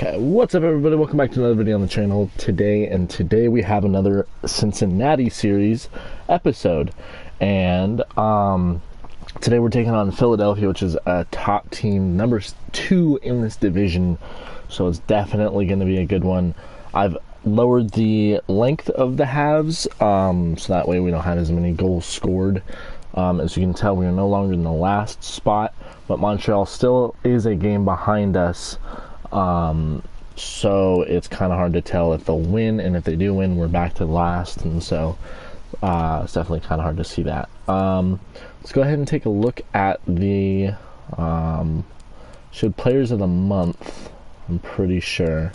Okay, what's up everybody? Welcome back to another video on the channel today we have another Cincinnati series episode, and today we're taking on Philadelphia, which is a top team, number 2 in this division, so it's definitely going to be a good one. I've lowered the length of the halves, so that way we don't have as many goals scored. As you can tell, we are no longer in the last spot, but Montreal still is a game behind us. So it's kind of hard to tell if they'll win, and if they do win, we're back to last, and so it's definitely kind of hard to see that. Let's go ahead and take a look at the players of the month. I'm pretty sure.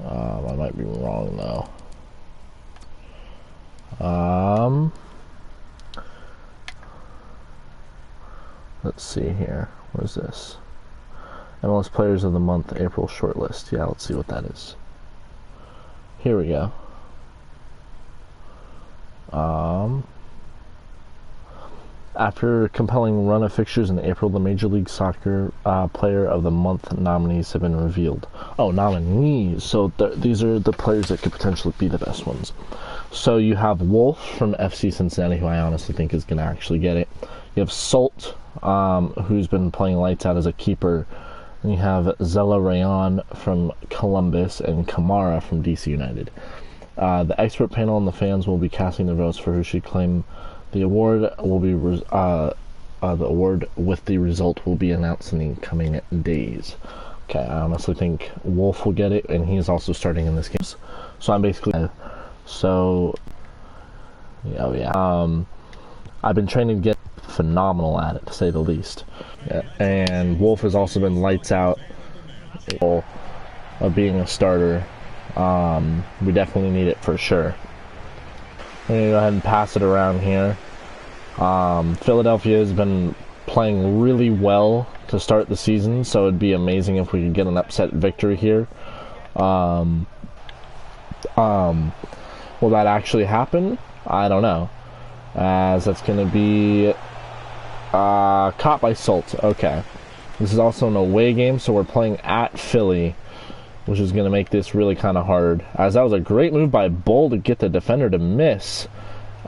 I might be wrong though. Let's see here. What is this? MLS Players of the Month, April shortlist. Yeah, let's see what that is. Here we go. After a compelling run of fixtures in April, the Major League Soccer Player of the Month nominees have been revealed. Oh, nominees. So these are the players that could potentially be the best ones. So you have Wolf from FC Cincinnati, who I honestly think is going to actually get it. You have Salt, who's been playing lights out as a keeper. And you have Zella Rayon from Columbus and Kamara from DC United. The expert panel and the fans will be casting their votes for who should claim the award. Will be the award with the result will be announced in the coming days. Okay, I honestly think Wolf will get it, and he's also starting in this game. So I'm basically I've been training to get phenomenal at it, to say the least. Yeah. And Wolf has also been lights out of being a starter. We definitely need it for sure. I'm gonna go ahead and pass it around here. Philadelphia has been playing really well to start the season, so it'd be amazing if we could get an upset victory here. Will that actually happen? I don't know, as that's going to be caught by Salt. Okay, this is also an away game, so we're playing at Philly, which is going to make this really kind of hard, as that was a great move by Bull to get the defender to miss,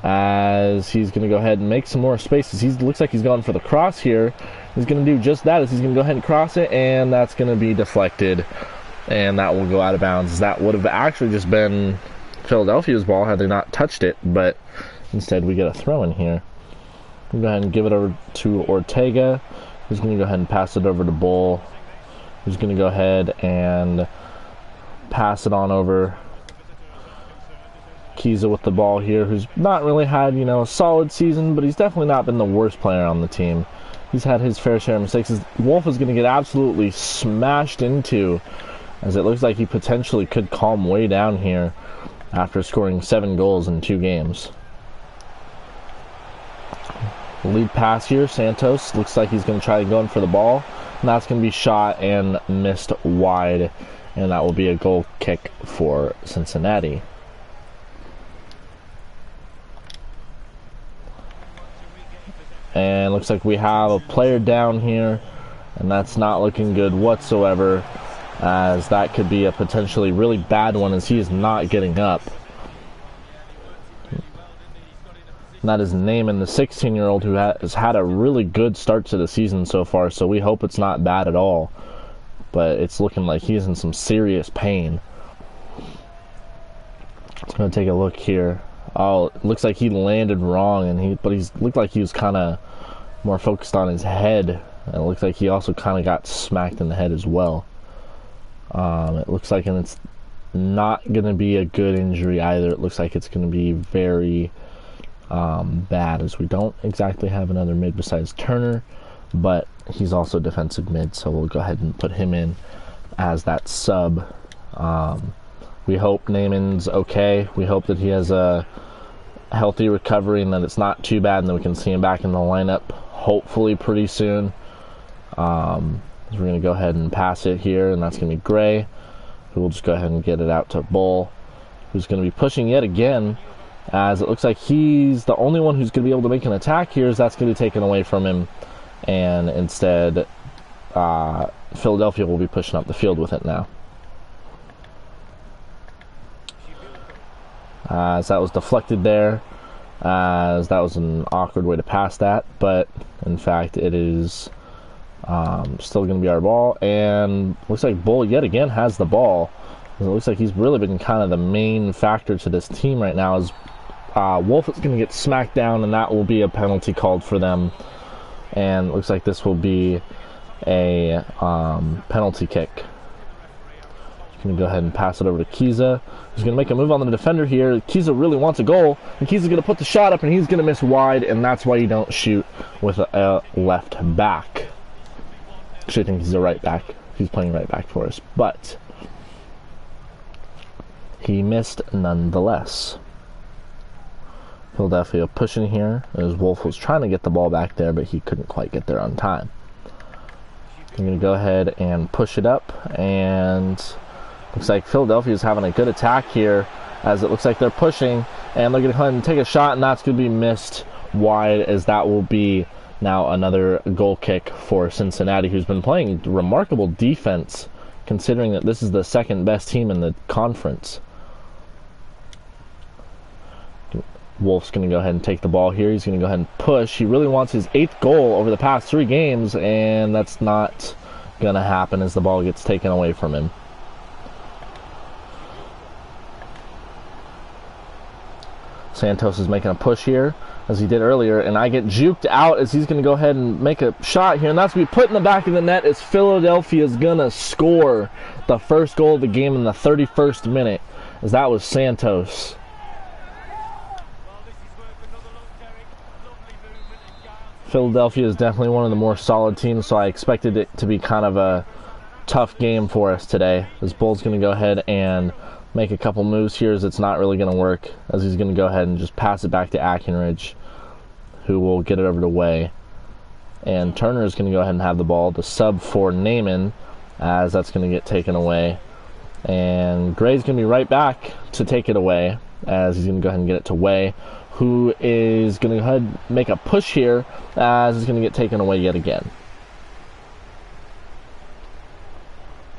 as he's going to go ahead and make some more spaces. He looks like he's going for the cross here. He's going to do just that, as he's going to go ahead and cross it, and that's going to be deflected, and that will go out of bounds. That would have actually just been Philadelphia's ball had they not touched it, but instead we get a throw in here. We'll go ahead and give it over to Ortega, who's going to go ahead and pass it over to Bull, who's going to go ahead and pass it on over. Kiza with the ball here, who's not really had, a solid season, but he's definitely not been the worst player on the team. He's had his fair share of mistakes. Wolf is going to get absolutely smashed into, as it looks like he potentially could calm way down here after scoring 7 goals in 2 games. Lead pass here, Santos looks like he's going to try going for the ball, and that's going to be shot and missed wide, and that will be a goal kick for Cincinnati. And looks like we have a player down here, and that's not looking good whatsoever, as that could be a potentially really bad one, as he is not getting up. And that is Naaman, the 16-year-old, who has had a really good start to the season so far, so we hope it's not bad at all. But it's looking like he's in some serious pain. I'm going to take a look here. Oh, it looks like he landed wrong, but he looked like he was kind of more focused on his head. And it looks like he also kind of got smacked in the head as well. It looks like, and it's not going to be a good injury either. It looks like it's going to be very bad, as we don't exactly have another mid besides Turner, but he's also defensive mid, so we'll go ahead and put him in as that sub. We hope Naaman's okay. We hope that he has a healthy recovery and that it's not too bad, and then we can see him back in the lineup hopefully pretty soon. We're going to go ahead and pass it here, and that's going to be Gray, who will just go ahead and get it out to Bull, who's going to be pushing yet again, as it looks like he's the only one who's going to be able to make an attack here, as that's going to be taken away from him, and instead Philadelphia will be pushing up the field with it now. As that was deflected there, as that was an awkward way to pass that, but in fact it is still going to be our ball, and looks like Bull yet again has the ball. It looks like he's really been kind of the main factor to this team right now, as Wolf is going to get smacked down, and that will be a penalty called for them, and looks like this will be a penalty kick. Going to go ahead and pass it over to Kiza. He's going to make a move on the defender here. Kiza really wants a goal, and Kiza's going to put the shot up, and he's going to miss wide, and that's why you don't shoot with a left back. Actually, I think he's a right back. He's playing right back for us, but he missed nonetheless. Philadelphia pushing here, as Wolf was trying to get the ball back there, but he couldn't quite get there on time. I'm going to go ahead and push it up, and looks like Philadelphia is having a good attack here, as it looks like they're pushing, and they're going to go ahead and take a shot, and that's going to be missed wide, as that will be now another goal kick for Cincinnati, who's been playing remarkable defense, considering that this is the second best team in the conference. Wolf's going to go ahead and take the ball here. He's going to go ahead and push. He really wants his 8th goal over the past 3 games, and that's not going to happen as the ball gets taken away from him. Santos is making a push here, as he did earlier, and I get juked out as he's going to go ahead and make a shot here, and that's going to be put in the back of the net as Philadelphia is going to score the first goal of the game in the 31st minute, as that was Santos. Philadelphia is definitely one of the more solid teams, so I expected it to be kind of a tough game for us today. As Bull's going to go ahead and make a couple moves here, as it's not really going to work, as he's going to go ahead and just pass it back to Ackenridge, who will get it over to Way. And Turner is going to go ahead and have the ball to sub for Naaman, as that's going to get taken away. And Gray's going to be right back to take it away, as he's going to go ahead and get it to Way, who is going to go ahead and make a push here, as it's going to get taken away yet again.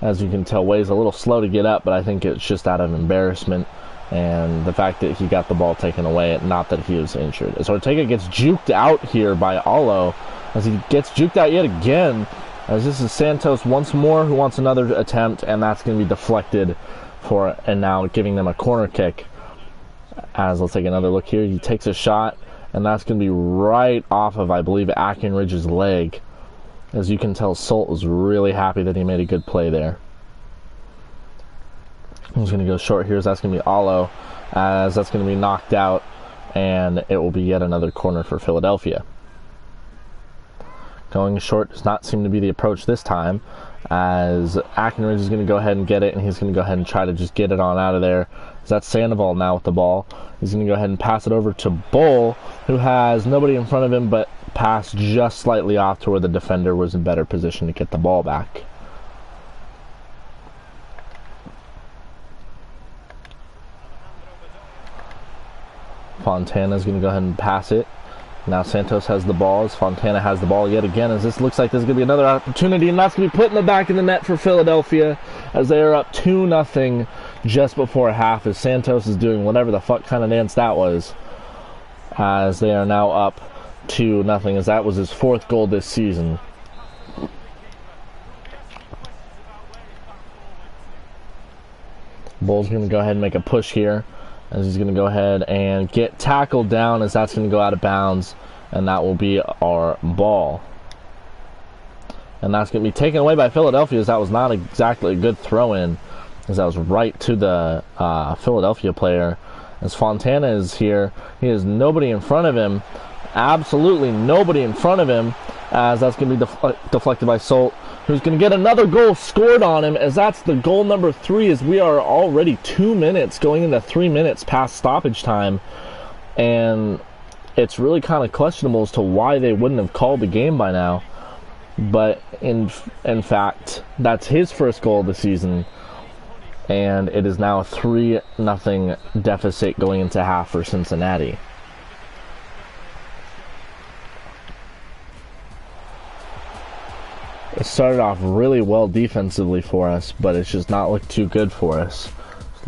As you can tell, Way's a little slow to get up, but I think it's just out of embarrassment and the fact that he got the ball taken away, not that he was injured. As Ortega gets juked out here by Alo, as he gets juked out yet again, as this is Santos once more, who wants another attempt, and that's going to be deflected for, and now giving them a corner kick. As let's take another look here, he takes a shot, and that's going to be right off of, I believe, Ackenridge's leg. As you can tell, Solt was really happy that he made a good play there. He's going to go short here, as that's going to be Alo, as that's going to be knocked out, and it will be yet another corner for Philadelphia. Going short does not seem to be the approach this time, as Ackenridge is going to go ahead and get it, and he's going to go ahead and try to just get it on out of there. As that's Sandoval now with the ball. He's going to go ahead and pass it over to Bull, who has nobody in front of him, but passed just slightly off to where the defender was in better position to get the ball back. Fontana is going to go ahead and pass it. Now Santos has the ball, as Fontana has the ball yet again, as this looks like there's going to be another opportunity, and that's going to be put in the back of the net for Philadelphia, as they are up 2-0 just before half, as Santos is doing whatever the fuck kind of dance that was, as they are now up 2-0, as that was his 4th goal this season. Bull's going to go ahead and make a push here, as he's going to go ahead and get tackled down, as that's going to go out of bounds, and that will be our ball. And that's going to be taken away by Philadelphia, as that was not exactly a good throw-in, as that was right to the Philadelphia player. As Fontana is here, he has nobody in front of him, absolutely nobody in front of him, as that's going to be deflected by Solt, who's going to get another goal scored on him, as that's the goal number 3, as we are already 2 minutes going into 3 minutes past stoppage time, and it's really kind of questionable as to why they wouldn't have called the game by now. But in fact, that's his first goal of the season, and it is now a 3-0 deficit going into half for Cincinnati. It started off really well defensively for us, but it's just not looked too good for us.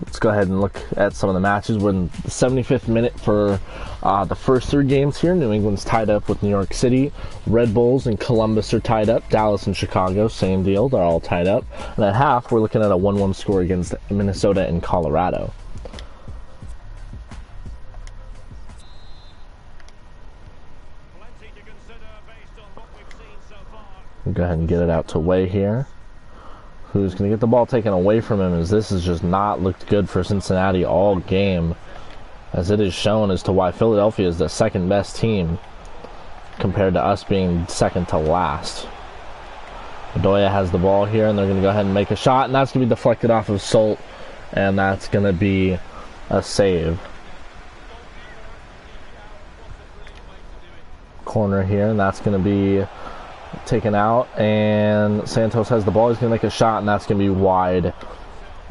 Let's go ahead and look at some of the matches. We're in the 75th minute for the first 3 games here. New England's tied up with New York City. Red Bulls and Columbus are tied up. Dallas and Chicago, same deal. They're all tied up. And at half, we're looking at a 1-1 score against Minnesota and Colorado. We'll go ahead and get it out to Way here. Who's going to get the ball taken away from him, as this has just not looked good for Cincinnati all game, as it is shown as to why Philadelphia is the second best team compared to us being second to last. Bedoya has the ball here, and they're going to go ahead and make a shot, and that's going to be deflected off of Solt, and that's going to be a save. Corner here, and that's going to be taken out, and Santos has the ball. He's going to make a shot, and that's going to be wide,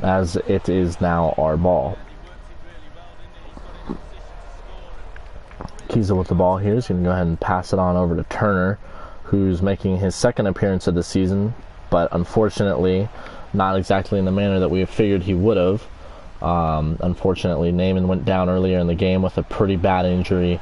as it is now our ball. Kiza with the ball here. He's going to go ahead and pass it on over to Turner, who's making his second appearance of the season, but unfortunately not exactly in the manner that we have figured he would have. Unfortunately, Naaman went down earlier in the game with a pretty bad injury.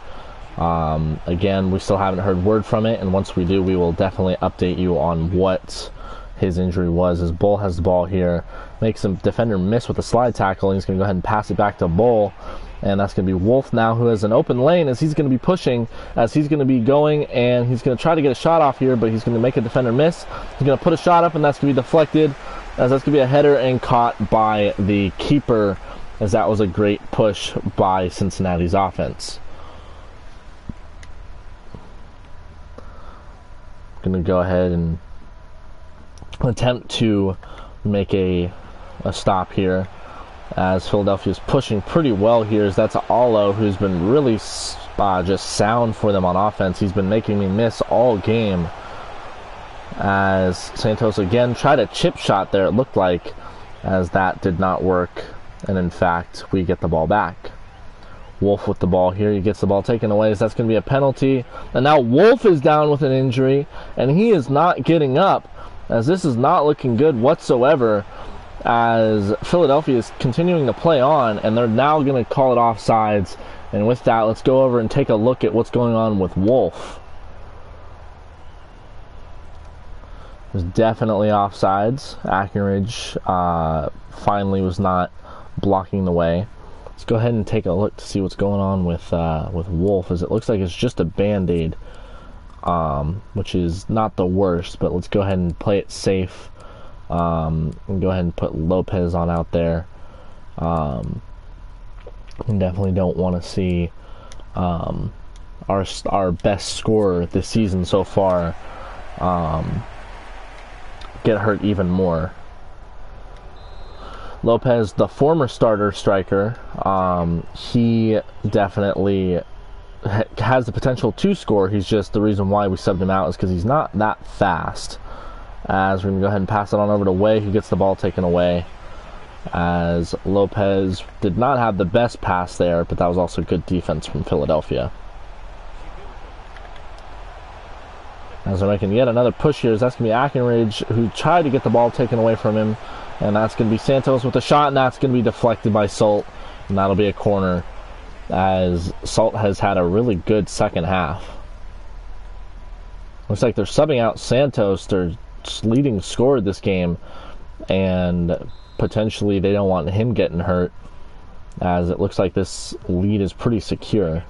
Again, we still haven't heard word from it, and once we do, we will definitely update you on what his injury was. As Bull has the ball here, makes some defender miss with a slide tackle, and he's going to go ahead and pass it back to Bull, and that's going to be Wolf now, who has an open lane, as he's going to be pushing, as he's going to be going, and he's going to try to get a shot off here, but he's going to make a defender miss. He's going to put a shot up, and that's going to be deflected, as that's going to be a header and caught by the keeper, as that was a great push by Cincinnati's offense. Going to go ahead and attempt to make a stop here, as Philadelphia is pushing pretty well here, as that's Allo, who's been really just sound for them on offense. He's been making me miss all game, as Santos again tried a chip shot there, it looked like, as that did not work, and in fact we get the ball back. Wolf with the ball here. He gets the ball taken away, so that's going to be a penalty. And now Wolf is down with an injury, and he is not getting up, as this is not looking good whatsoever, as Philadelphia is continuing to play on, and they're now going to call it offsides. And with that, let's go over and take a look at what's going on with Wolf. There's definitely offsides. Ackenridge finally was not blocking the way. Let's go ahead and take a look to see what's going on with Wolf, as it looks like it's just a Band-Aid, which is not the worst, but let's go ahead and play it safe, and go ahead and put Lopez on out there. We definitely don't want to see our best scorer this season so far get hurt even more. Lopez, the former starter striker, he definitely has the potential to score. He's just, the reason why we subbed him out is because he's not that fast. As we're going to go ahead and pass it on over to Way, who gets the ball taken away, as Lopez did not have the best pass there, but that was also good defense from Philadelphia. As they're making yet another push here, that's going to be Ackenridge, who tried to get the ball taken away from him. And that's going to be Santos with a shot, and that's going to be deflected by Solt. And that'll be a corner, as Solt has had a really good second half. Looks like they're subbing out Santos, their leading scorer this game. And potentially they don't want him getting hurt, as it looks like this lead is pretty secure.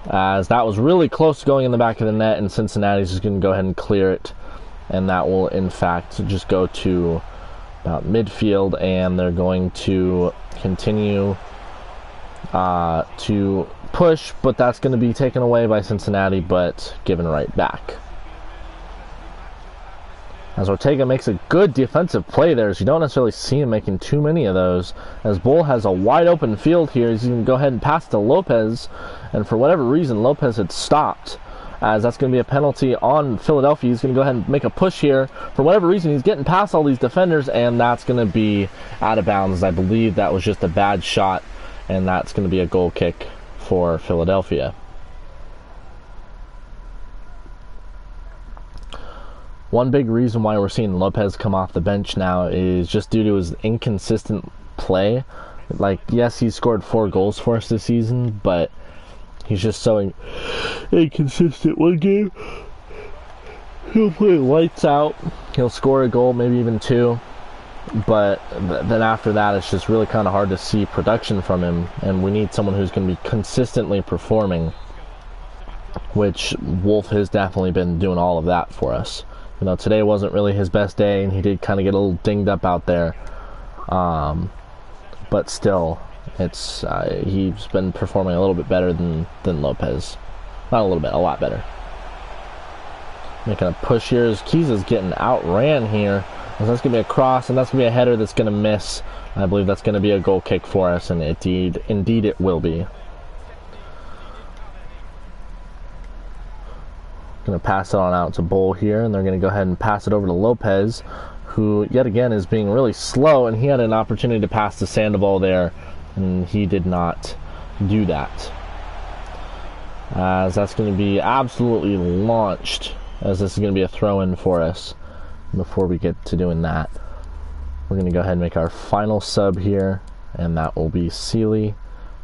As that was really close to going in the back of the net, and Cincinnati's just going to go ahead and clear it. And that will, in fact, just go to about midfield, and they're going to continue to push, but that's going to be taken away by Cincinnati, but given right back. As Ortega makes a good defensive play there, as you don't necessarily see him making too many of those, as Bull has a wide open field here. He's going to go ahead and pass to Lopez, and for whatever reason, Lopez had stopped, as that's going to be a penalty on Philadelphia. He's going to go ahead and make a push here. For whatever reason, he's getting past all these defenders, and that's going to be out of bounds. I believe that was just a bad shot, and that's going to be a goal kick for Philadelphia. one big reason why we're seeing Lopez come off the bench now is just due to his inconsistent play. Like, yes, he scored 4 goals for us this season, but he's just so inconsistent. One game, he'll play lights out. He'll score a goal, maybe even 2. But then after that, it's just really kind of hard to see production from him. And we need someone who's going to be consistently performing, which Wolf has definitely been doing all of that for us. You know, today wasn't really his best day, and he did kind of get a little dinged up out there. But still, it's he's been performing a little bit better than Lopez. Not a little bit, a lot better. Making a push here as Keys is getting outran here. And that's going to be a cross, and that's going to be a header that's going to miss. I believe that's going to be a goal kick for us, and indeed it will be. Going to pass it on out to Bull here, and they're going to go ahead and pass it over to Lopez, who yet again is being really slow, and he had an opportunity to pass to Sandoval there, and he did not do that. As that's going to be absolutely launched, as this is going to be a throw-in for us. Before we get to doing that, we're going to go ahead and make our final sub here, and that will be Sealy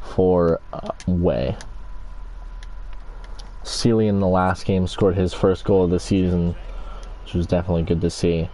for Way. Sealy in the last game scored his first goal of the season, which was definitely good to see.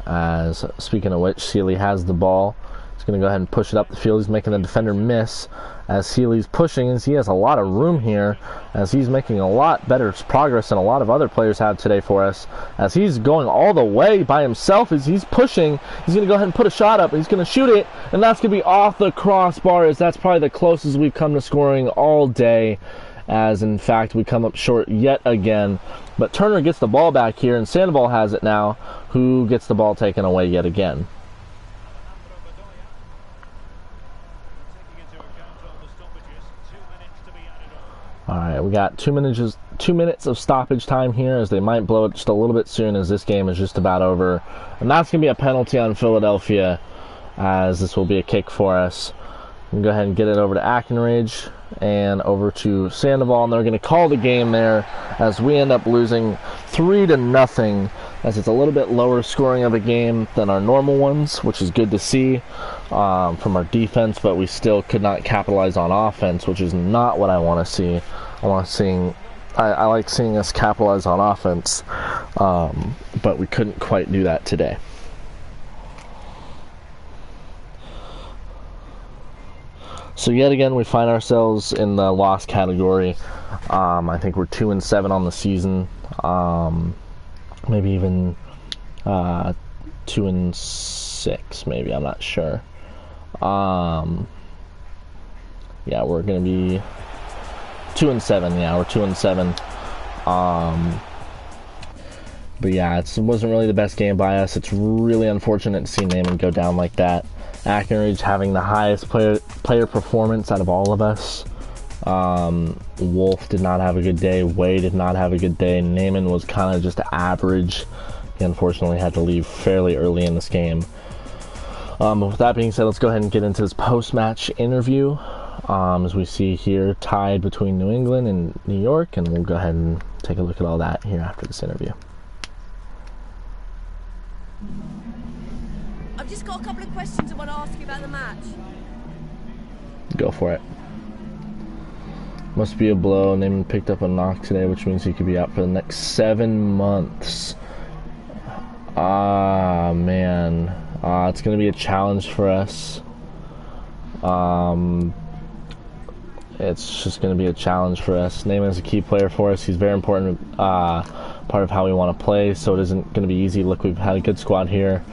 As, speaking of which, Sealy has the ball. He's going to go ahead and push it up the field. He's making the defender miss as Sealy's pushing, as he has a lot of room here, as he's making a lot better progress than a lot of other players have today for us, as he's going all the way by himself as he's pushing. He's going to go ahead and put a shot up, he's going to shoot it, and that's going to be off the crossbar, as that's probably the closest we've come to scoring all day, as in fact we come up short yet again. But Turner gets the ball back here, and Sandoval has it now, who gets the ball taken away yet again. Alright, we got 2 minutes of stoppage time here, as they might blow it just a little bit soon, as this game is just about over. And that's going to be a penalty on Philadelphia, as this will be a kick for us. We can go ahead and get it over to Ackenridge and over to Sandoval, and they're going to call the game there, as we end up losing 3-0, as it's a little bit lower scoring of a game than our normal ones, which is good to see from our defense, but we still could not capitalize on offense, which is not what I want to see. I like seeing us capitalize on offense, but we couldn't quite do that today. So yet again, we find ourselves in the loss category. I think we're 2-7 on the season, maybe even 2-6, maybe, I'm not sure. Yeah, we're gonna be 2-7. Yeah, we're 2-7. But yeah, it wasn't really the best game by us. It's really unfortunate to see Naaman go down like that. Ackenridge having the highest player performance out of all of us. Wolf did not have a good day. Way did not have a good day. Naaman was kind of just average. He unfortunately had to leave fairly early in this game. But with that being said, let's go ahead and get into this post-match interview. As we see here, tied between New England and New York, and we'll go ahead and take a look at all that here after this interview. I've just got a couple of questions I want to ask you about the match. Go for it. Must be a blow. Naaman picked up a knock today, which means he could be out for the next 7 months. Man. It's going to be a challenge for us. It's just going to be a challenge for us. Naaman is a key player for us. He's very important part of how we want to play, so it isn't going to be easy. Look, we've had a good squad here.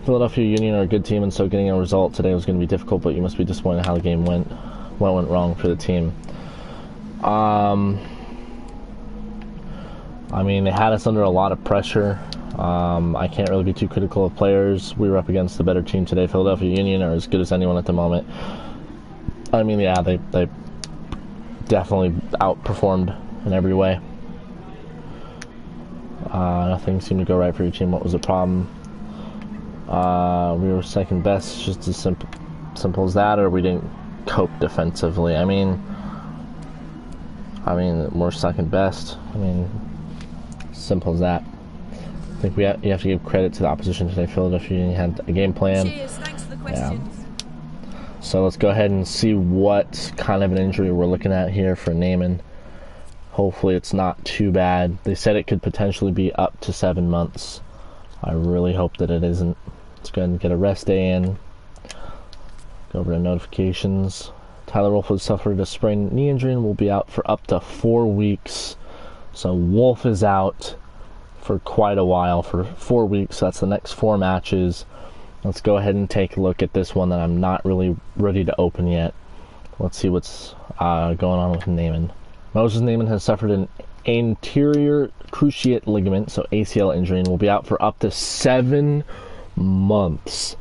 Philadelphia Union are a good team, and so getting a result today was going to be difficult, but you must be disappointed how the game went. What went wrong for the team? I mean, they had us under a lot of pressure. I can't really be too critical of players. We were up against the better team today. Philadelphia Union are as good as anyone at the moment. I mean, yeah, they definitely outperformed in every way. Nothing seemed to go right for your team. What was the problem? We were second best, just as simple as that, or we didn't cope defensively. I mean, we're second best. I mean, simple as that. I think you have to give credit to the opposition today. Philadelphia had a game plan. Cheers, thanks for the questions. So let's go ahead and see what kind of an injury we're looking at here for Naaman. Hopefully it's not too bad. They said it could potentially be up to 7 months. I really hope that it isn't. Let's go ahead and get a rest day in. Go over to notifications. Tyler Wolf has suffered a sprained knee injury and will be out for up to 4 weeks. So Wolf is out for quite a while, for 4 weeks. That's the next 4 matches. Let's go ahead and take a look at this one that I'm not really ready to open yet. Let's see what's going on with Naaman. Moses Naaman has suffered an anterior cruciate ligament, so ACL injury, and will be out for up to 7 months.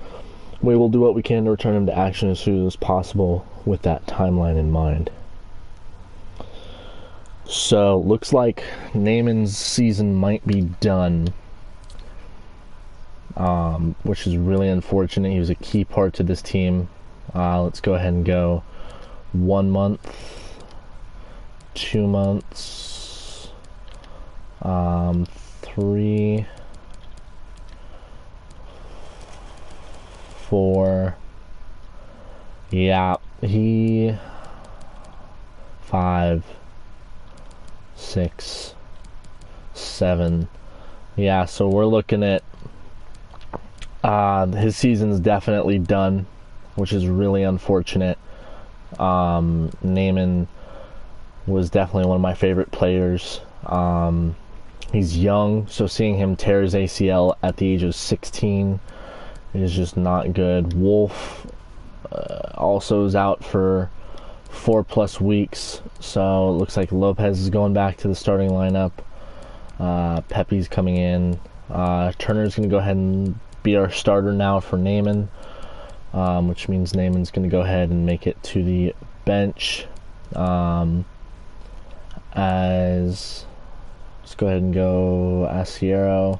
We will do what we can to return him to action as soon as possible with that timeline in mind. So, looks like Naaman's season might be done, which is really unfortunate. He was a key part to this team. Let's go ahead and go 1 month, 2 months, 3, 4, yeah, 5, 6, 7, yeah, so we're looking at his season's definitely done, which is really unfortunate. Naaman was definitely one of my favorite players. He's young, so seeing him tear his ACL at the age of 16 is just not good. Wolf also is out for 4+ weeks, so it looks like Lopez is going back to the starting lineup. Pepe's coming in. Turner's going to go ahead and be our starter now for Naaman, which means Naaman's going to go ahead and make it to the bench. As let's go ahead and go Asiero.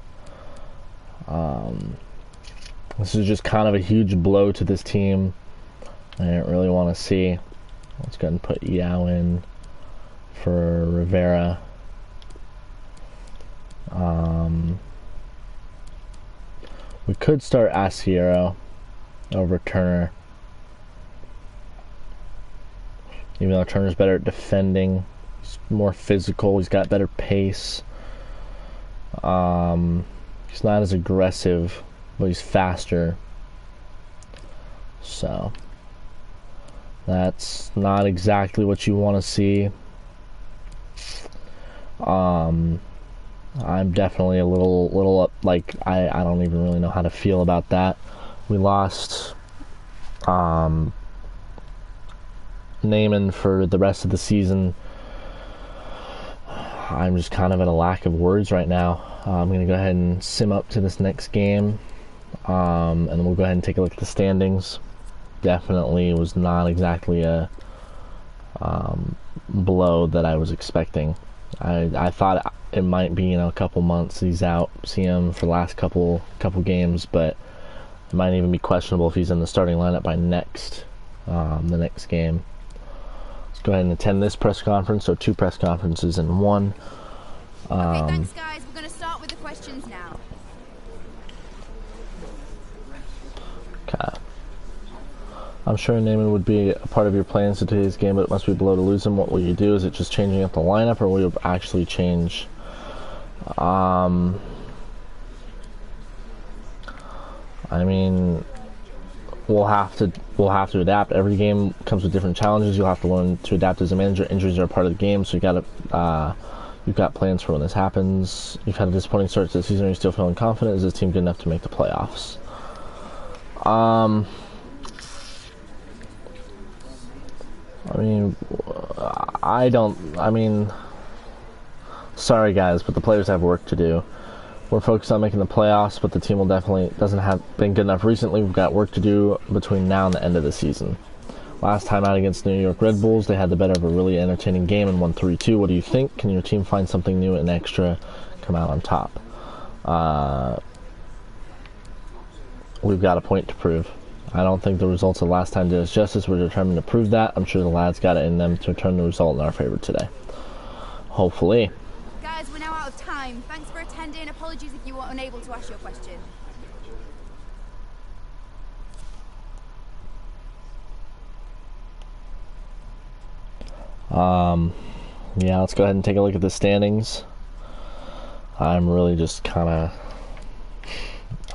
This is just kind of a huge blow to this team. I didn't really want to see. Let's go ahead and put Yao in for Rivera. We could start Asiero over Turner, even though Turner's better at defending. He's more physical. He's got better pace. He's not as aggressive, but he's faster. So that's not exactly what you want to see. I'm definitely a little up, like I don't even really know how to feel about that. We lost Naaman for the rest of the season. I'm just kind of at a lack of words right now. I'm going to go ahead and sim up to this next game, and then we'll go ahead and take a look at the standings. Definitely was not exactly a blow that I was expecting. I thought it might be, a couple months he's out, see him for the last couple games, but it might even be questionable if he's in the starting lineup by the next game. Let's go ahead and attend this press conference, so 2 press conferences in one. Okay, thanks guys. We're going to start with the questions now. Okay. I'm sure Naaman would be a part of your plans to today's game, but it must be below to lose him. What will you do? Is it just changing up the lineup, or will you actually change? I mean, we'll have to adapt. Every game comes with different challenges. You'll have to learn to adapt as a manager. Injuries are a part of the game, so you've got plans for when this happens. You've had a disappointing start to the season. Are you still feeling confident? Is this team good enough to make the playoffs? Sorry guys, but the players have work to do. We're focused on making the playoffs, but the team will definitely doesn't have been good enough recently. We've got work to do between now and the end of the season. Last time out against New York Red Bulls, they had the better of a really entertaining game and won 3-2. What do you think? Can your team find something new and extra, come out on top? We've got a point to prove. I don't think the results of last time did us justice. We're determined to prove that. I'm sure the lads got it in them to turn the result in our favor today. Hopefully. Guys, we're now out out of time. Thanks for attending. Apologies if you were unable to ask your question. Yeah, let's go ahead and take a look at the standings. I'm really just kind of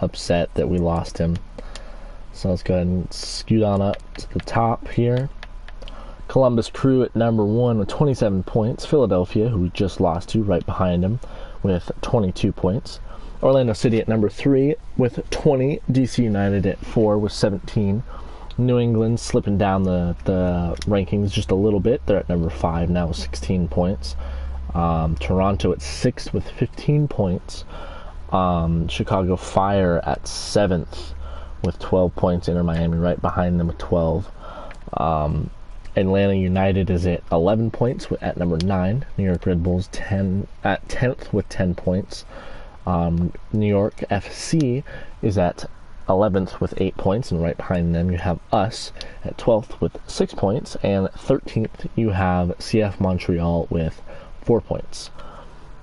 upset that we lost him. So let's go ahead and scoot on up to the top here. Columbus Crew at number 1 with 27 points. Philadelphia, who we just lost to, right behind him with 22 points. Orlando City at number 3 with 20. DC United at 4 with 17. New England slipping down the rankings just a little bit. They're at number 5 now with 16 points. Toronto at 6 with 15 points. Chicago Fire at 7th with 12 points. Inter Miami right behind them with 12. Atlanta United is at 11 points at number 9. New York Red Bulls at 10th with 10 points. New York FC is at 11th with 8 points, and right behind them you have us at 12th with 6 points, and 13th you have CF Montreal with 4 points.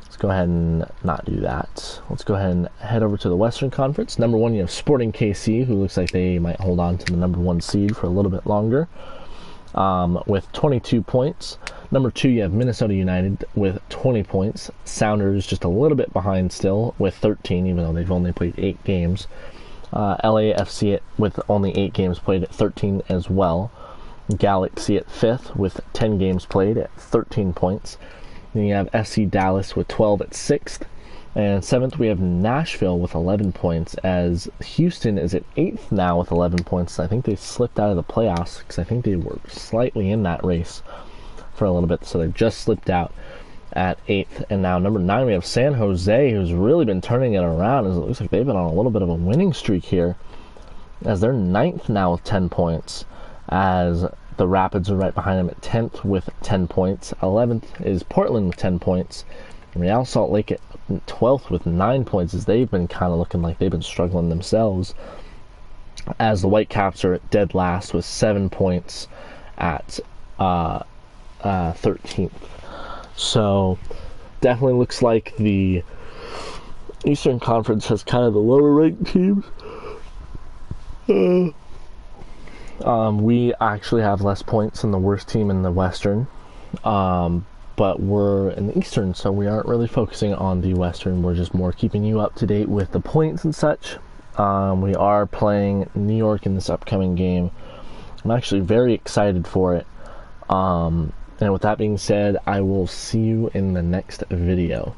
Let's go ahead and not do that. Let's go ahead and head over to the Western Conference. Number 1 you have Sporting KC, who looks like they might hold on to the number 1 seed for a little bit longer, with 22 points. Number 2 you have Minnesota United with 20 points. Sounders just a little bit behind still with 13, even though they've only played 8 games. LAFC with only 8 games played at 13 as well. Galaxy at 5th with 10 games played at 13 points. Then you have FC Dallas with 12 at 6th. And 7th we have Nashville with 11 points, as Houston is at 8th now with 11 points. I think they slipped out of the playoffs because I think they were slightly in that race for a little bit, so they've just slipped out at 8th. And now number 9 we have San Jose, who's really been turning it around, as it looks like they've been on a little bit of a winning streak here, as they're 9th now with 10 points, as the Rapids are right behind them at 10th with 10 points. 11th is Portland with 10 points. Real Salt Lake at 12th with 9 points, as they've been kind of looking like they've been struggling themselves, as the Whitecaps are at dead last with 7 points at 13th. So definitely looks like the Eastern Conference has kind of the lower ranked teams. We actually have less points than the worst team in the Western, but we're in the Eastern, so we aren't really focusing on the Western. We're just more keeping you up to date with the points and such. We are playing New York in this upcoming game. I'm actually very excited for it. And with that being said, I will see you in the next video.